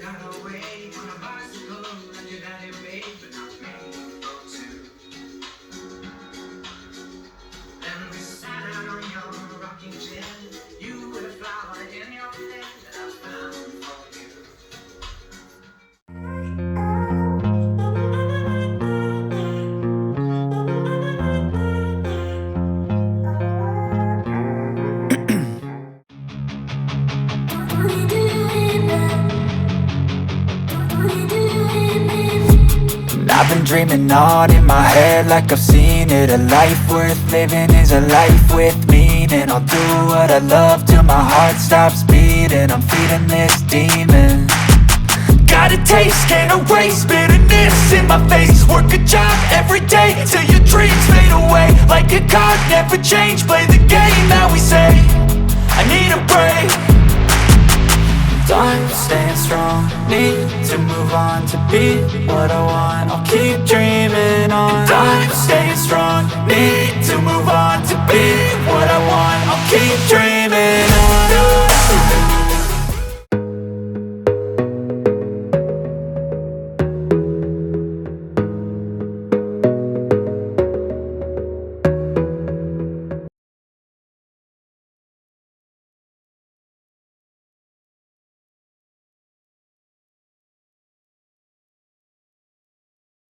got away on a bicycle like your daddy made, but not me for two. And we sat out on your rocking chair, you with a flower in your hair that I found for you. I've been dreaming on in my head like I've seen it. A life worth living is a life with meaning. I'll do what I love till my heart stops beating. I'm feeding this demon. Got a taste, can't erase bitterness in my face. Work a job every day till your dreams fade away. Like a card, never change, play the game that we say. I need a break. Done staying strong, need to move on to be what I want. I'll keep dreaming on. Done staying strong, need to move on to be